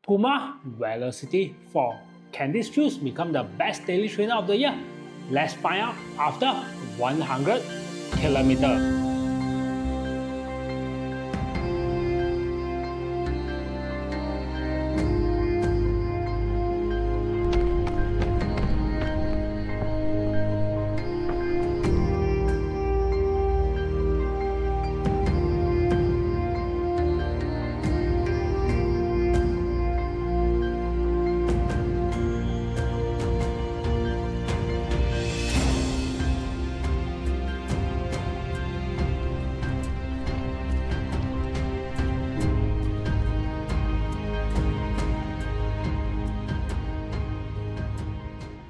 Puma Velocity 4. Can these shoes become the best daily trainer of the year? Let's find out after 100 kilometers.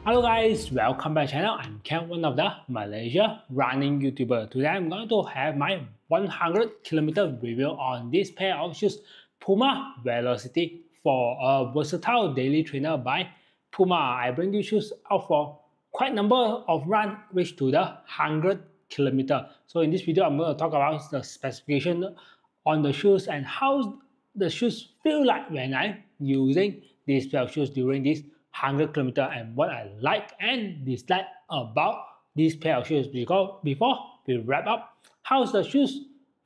Hello guys, welcome back to my channel. I'm Ken, one of the Malaysia running YouTuber. Today I'm going to have my 100 kilometer review on this pair of shoes, Puma Velocity, for a versatile daily trainer by Puma. I bring these shoes out for quite a number of runs, reach to the 100 kilometer. So in this video, I'm going to talk about the specification on the shoes and how the shoes feel like when I'm using these pair of shoes during this 100 kilometer and what I like and dislike about this pair of shoes. Because before we wrap up, how's the shoes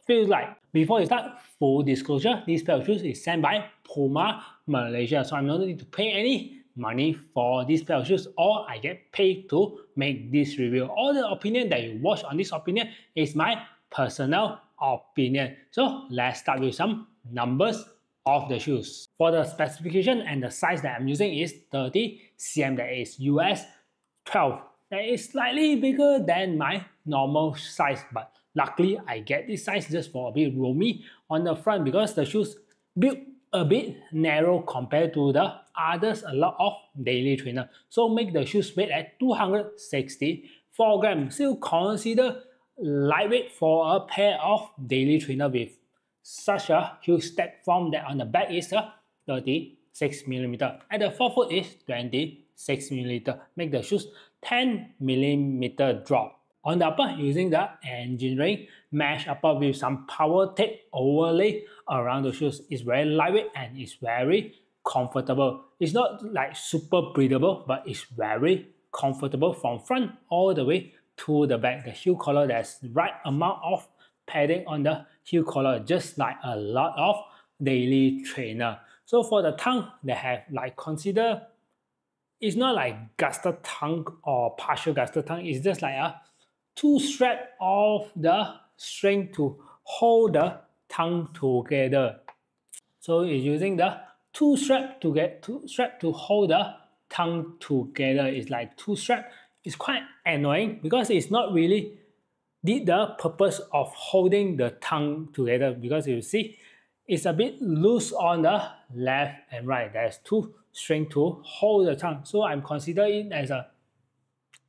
feel like? Before we start, full disclosure, this pair of shoes is sent by Puma Malaysia, so I'm not need to pay any money for this pair of shoes, or I get paid to make this review. All the opinion that you watch on this opinion is my personal opinion. So let's start with some numbers of the shoes. For the specification and the size that I'm using is 30 cm, that is US 12. That is slightly bigger than my normal size, but luckily I get this size just for a bit roomy on the front because the shoes built a bit narrow compared to the others, a lot of daily trainer. So make the shoes weight at 264 grams. Still consider lightweight for a pair of daily trainer with such a huge step form that on the back is a 36mm. At the forefoot is 26mm. Make the shoes 10mm drop. On the upper, using the engineering mesh upper with some power tape overlay around the shoes. It's very lightweight and it's very comfortable. It's not like super breathable, but it's very comfortable from front all the way to the back. The heel collar, there's the right amount of padding on the heel collar, just like a lot of daily trainer. So for the tongue, they have like consider, it's not like gusset tongue or partial gusset tongue, it's just like a two strap of the string to hold the tongue together. So it's using the two strap to hold the tongue together. It's like two strap. It's quite annoying because it's not really the purpose of holding the tongue together, because you see it's a bit loose on the left and right. There's two strings to hold the tongue, so I'm considering it as a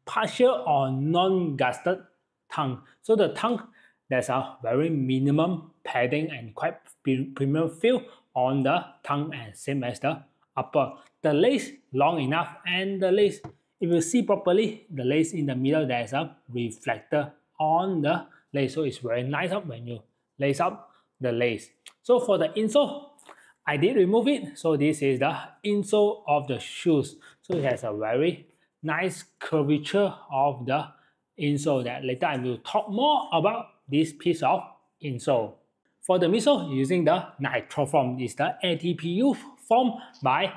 partial or non-gusset tongue. So the tongue, there's a very minimum padding and quite premium feel on the tongue, and same as the upper. The lace long enough, and the lace, if you see properly, the lace in the middle, there's a reflector on the lace, so it's very nice up when you lace up the lace. So for the insole, I did remove it. So this is the insole of the shoes. So it has a very nice curvature of the insole that later I will talk more about this piece of insole. For the midsole, using the nitro foam, is the ATPU foam by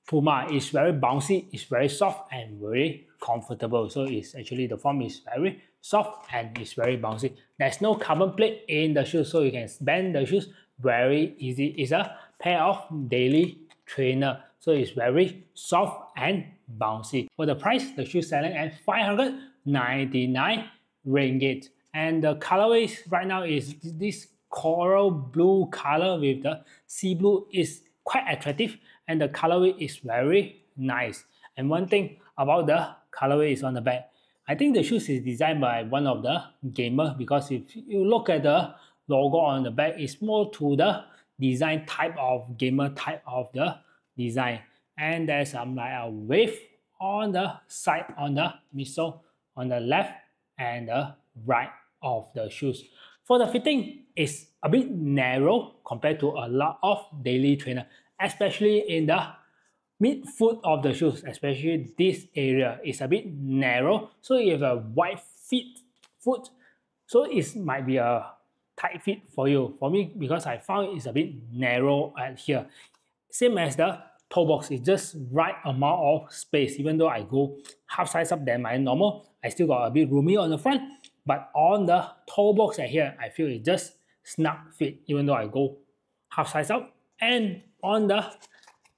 Puma. Is very bouncy, it's very soft and very comfortable. So it's actually, the foam is very soft and it's very bouncy. There's no carbon plate in the shoes, so you can bend the shoes very easy. It's a pair of daily trainer, so it's very soft and bouncy. For the price, the shoe selling at 599 ringgit, and the colorways right now is this coral blue color with the sea blue. Is quite attractive and the colorway is very nice. And one thing about the colorway is on the back. I think the shoes is designed by one of the gamer, because if you look at the logo on the back, it's more to the design type of gamer type of the design. And there's some like a wave on the side, on the midsole, on the left and the right of the shoes. For the fitting, it's a bit narrow compared to a lot of daily trainer. especially in the midfoot of the shoes, especially this area is a bit narrow. So you have a wide foot, so it might be a tight fit for you. For me, because I found it's a bit narrow at here. Same as the toe box, it's just right amount of space. Even though I go half size up than my normal, I still got a bit roomy on the front. But on the toe box at here, I feel it just snug fit, even though I go half size up. And on the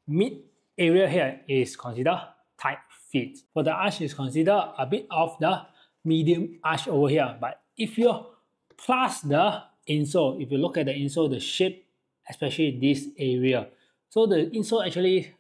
mid area here is considered tight fit. For the arch is considered a bit of the medium arch over here. But if you plus the insole, if you look at the insole, the shape, especially this area. So the insole actually,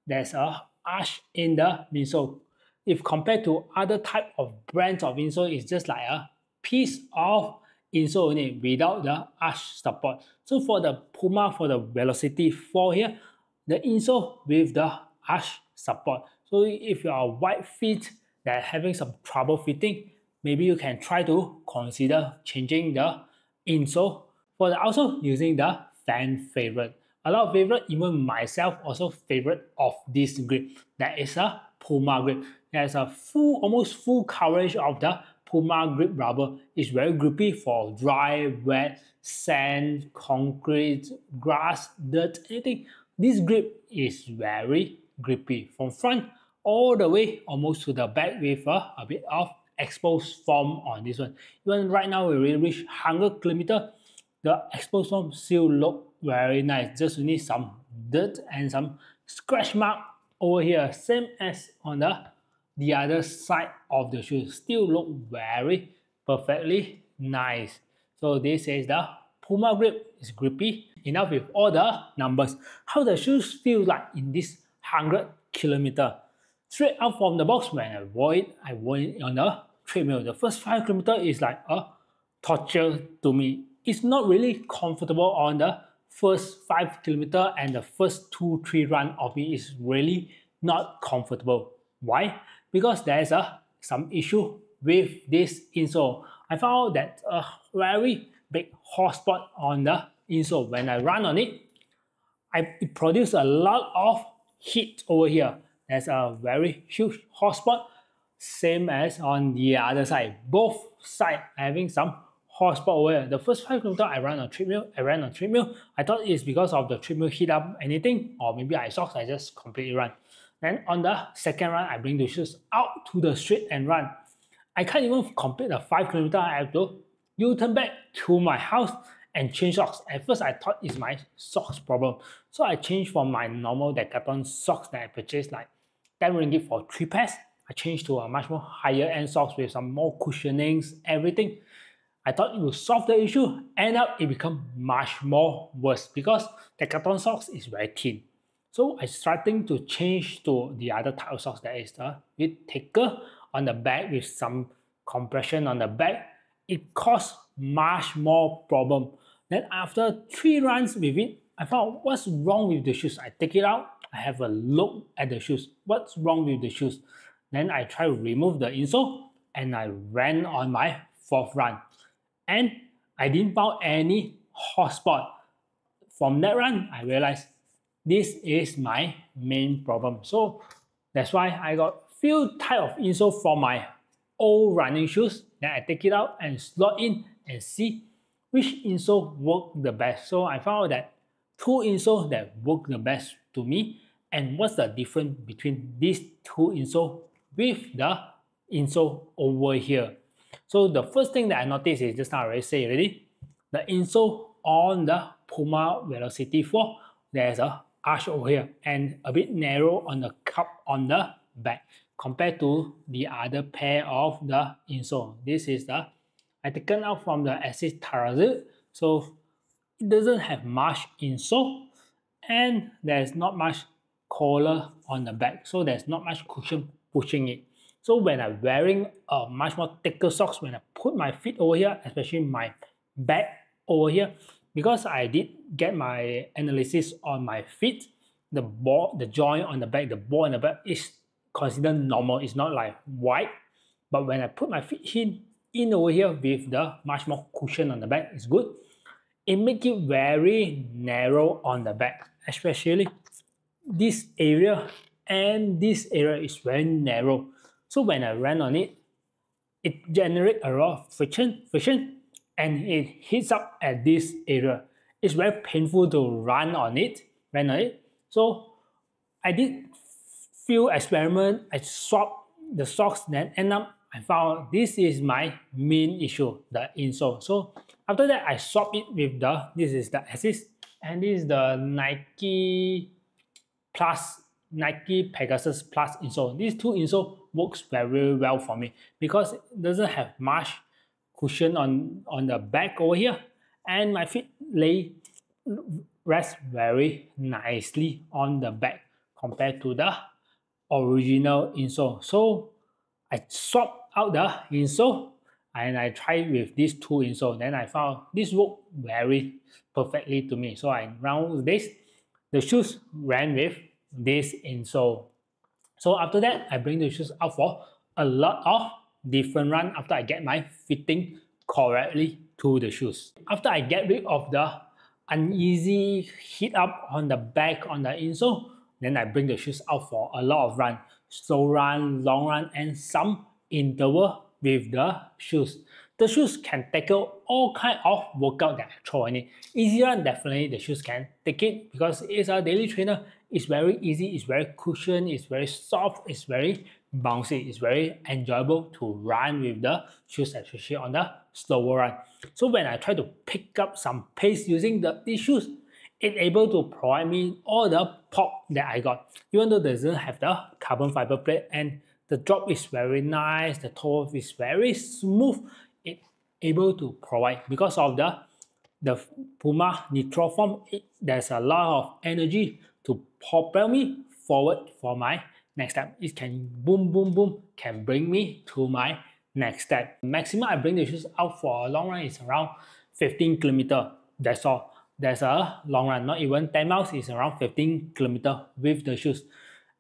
there's a arch in the midsole. If compared to other type of brands of insole, it's just like a piece of insole in it without the arch support. So for the Puma, for the Velocity 4 here, the insole with the arch support. So if you are wide feet that are having some trouble fitting, maybe you can try to consider changing the insole. For the outsole, using the fan favorite. A lot of favorite, even myself also favorite of this grip. That is a Puma grip. There's a almost full coverage of the Puma grip rubber. It's very grippy for dry, wet, sand, concrete, grass, dirt, anything. This grip is very grippy from front all the way almost to the back with a bit of exposed foam on this one. Even right now we really reach 100 km, the exposed foam still look very nice. Just need some dirt and some scratch mark over here, same as on the other side of the shoe. Still look very perfectly nice. So this is the Puma grip. Is grippy. Enough with all the numbers. How the shoes feel like in this 100 km. Straight out from the box, when I wore it on the treadmill. The first 5 km is like a torture to me. It's not really comfortable on the first 5 km, and the first 2-3 run of it is really not comfortable. Why? Because there's some issue with this insole. I found that a very big hot spot on the insole. When I run on it, it produces a lot of heat over here. There's a very huge hot spot, same as on the other side. Both sides having some hot spot over here. The first 5 km I ran on treadmill. I thought it's because of the treadmill heat up anything, or maybe I socks, I just completely run. Then on the second run, I bring the shoes out to the street and run. I can't even complete the 5 km. I have to U-turn back to my house and change socks. At first, I thought it's my socks problem. So I changed from my normal Decathlon socks that I purchased like 10 ringgit for 3 pairs. I changed to a much more higher end socks with some more cushionings, everything. I thought it would solve the issue. End up, it become much more worse because Decathlon socks is very thin. So I starting to change to the other type of socks that is a bit thicker on the back with some compression on the back. It caused much more problem. Then after 3 runs with it, I found what's wrong with the shoes. I take it out, I have a look at the shoes. What's wrong with the shoes? Then I try to remove the insole and I ran on my 4th run. And I didn't find any hot spot. From that run, I realized this is my main problem. So that's why I got few type of insole from my old running shoes. Then I take it out and slot in and see which insole work the best. So I found that 2 insoles that work the best to me, and what's the difference between these 2 insoles with the insole over here. So the first thing that I noticed is, just now I already say already, the insole on the Puma Velocity 4, there's a arch over here and a bit narrow on the cup on the back compared to the other pair of the insole. This is the I taken out from the Asics Tarazil, so it doesn't have much insole and there's not much collar on the back, so there's not much cushion pushing it. So when I'm wearing a much more thicker socks, when I put my feet over here, especially my back over here, because I did get my analysis on my feet, the joint on the back, the ball on the back is considered normal. It's not like wide. But when I put my feet in over here with the much more cushion on the back, it's good. It makes it very narrow on the back, especially this area and this area is very narrow. So when I ran on it, it generates a lot of friction, and it hits up at this area. It's very painful to run on it. So I did few experiments. I swapped the socks, then end up I found this is my main issue, the insole. So after that, I swapped it with this is the Assist, and this is the Plus Nike Pegasus Plus insole. These two insole works very well for me because it doesn't have much cushion on the back over here, and my feet rest very nicely on the back compared to the original insole. So I swapped out the insole and I tried with these two insole. Then I found this worked very perfectly to me. So I ran with this. The shoes ran with this insole. So after that, I bring the shoes out for a lot of different run after I get my fitting correctly to the shoes. After I get rid of the uneasy heat up on the back on the insole, then I bring the shoes out for a lot of run, slow run, long run, and some interval with the shoes. The shoes can tackle all kind of workout that I throw in it. Easy run, definitely the shoes can take it because it's a daily trainer. It's very easy, it's very cushion, it's very soft, it's very bouncy, it's very enjoyable to run with the shoes, especially on the slower run. So when I try to pick up some pace using these shoes, it's able to provide me all the pop that I got. Even though it doesn't have the carbon fiber plate and the drop is very nice, the toe is very smooth, it's able to provide because of the Puma Nitro form. There's a lot of energy to propel me forward for my next step. It can boom, boom, boom, can bring me to my next step. Maximum I bring the shoes out for a long run is around 15 kilometers. That's all. That's a long run, not even 10 miles, it's around 15 kilometers with the shoes.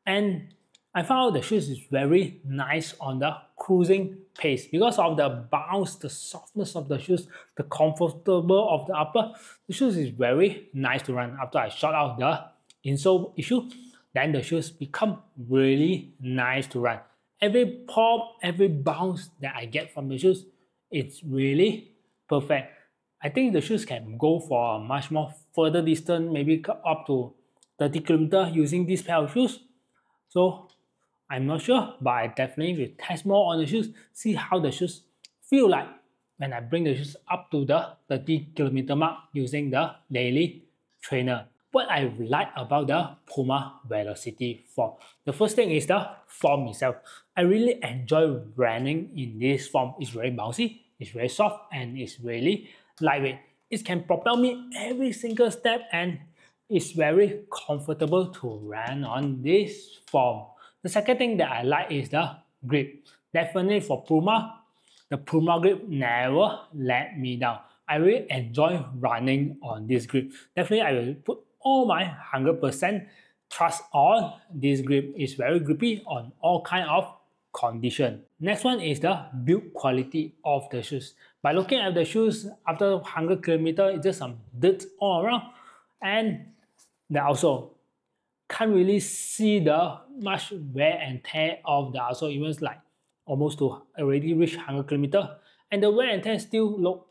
And I found the shoes is very nice on the cruising pace because of the bounce, the softness of the shoes, the comfortable of the upper. The shoes is very nice to run. After I shot out the insole issue, then the shoes become really nice to run. Every pop, every bounce that I get from the shoes, it's really perfect. I think the shoes can go for a much more further distance, maybe up to 30 kilometers using this pair of shoes. So I'm not sure, but I definitely will test more on the shoes, see how the shoes feel like when I bring the shoes up to the 30 kilometer mark using the daily trainer. What I like about the Puma Velocity form. The first thing is the form itself. I really enjoy running in this form. It's very bouncy, it's very soft, and it's really lightweight. It can propel me every single step and it's very comfortable to run on this form. The second thing that I like is the grip. Definitely for Puma, the Puma grip never let me down. I really enjoy running on this grip. Definitely I will put all my 100% trust on this grip. It's very grippy on all kind of condition. Next one is the build quality of the shoes. By looking at the shoes after 100 kilometers, it's just some dirt all around, and the outsole can't really see the much wear and tear of the outsole, even like almost to already reach 100 kilometers, and the wear and tear still look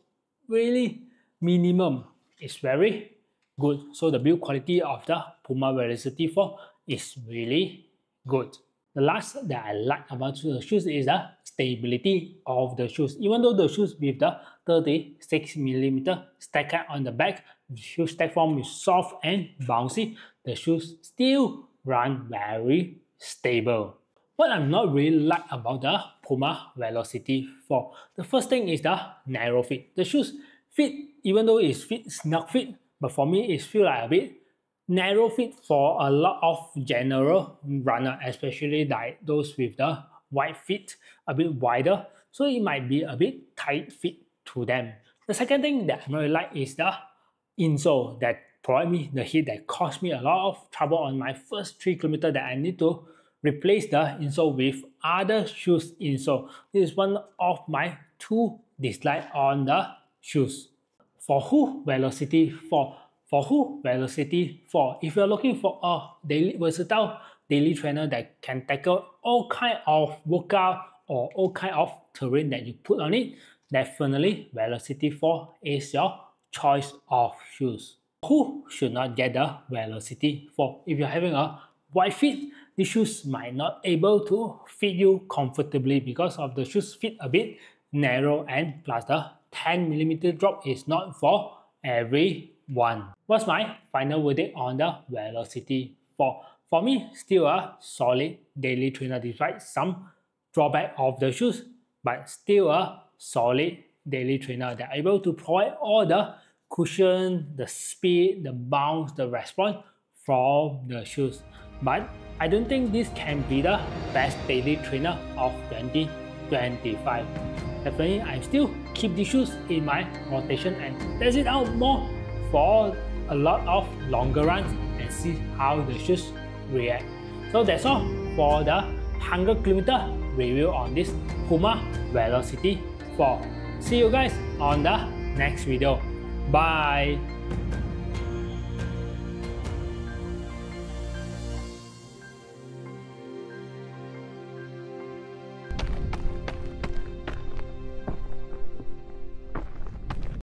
really minimum. It's very good. So the build quality of the Puma Velocity 4 is really good. The last that I like about the shoes is the stability of the shoes. Even though the shoes with the 36mm stacker on the back, the shoe stack form is soft and bouncy, the shoes still run very stable. What I'm not really like about the Puma Velocity 4, the first thing is the narrow fit. The shoes fit, even though it's fit, snug fit, but for me it feels like a bit narrow fit for a lot of general runner, especially like those with the wide feet, a bit wider, so it might be a bit tight fit to them. The second thing that I really like is the insole that provide me the heat that caused me a lot of trouble on my first 3 kilometers that I need to replace the insole with other shoes insole. This is one of my two dislikes on the shoes. For Velocity 4, For who? Velocity 4. If you're looking for a versatile daily trainer that can tackle all kind of workout or all kind of terrain that you put on it, definitely Velocity 4 is your choice of shoes. Who should not get the Velocity 4? If you're having a wide fit, the shoes might not able to fit you comfortably because of the shoes fit a bit narrow, and plus the 10mm drop is not for everyone. What's my final verdict on the Velocity 4? For me, still a solid daily trainer despite some drawback of the shoes, but still a solid daily trainer that are able to provide all the cushion, the speed, the bounce, the response from the shoes. But I don't think this can be the best daily trainer of 2025. Definitely, I still keep these shoes in my rotation and test it out more for a lot of longer runs and see how the shoes react. So that's all for the 100km review on this Puma Velocity 4. See you guys on the next video. Bye!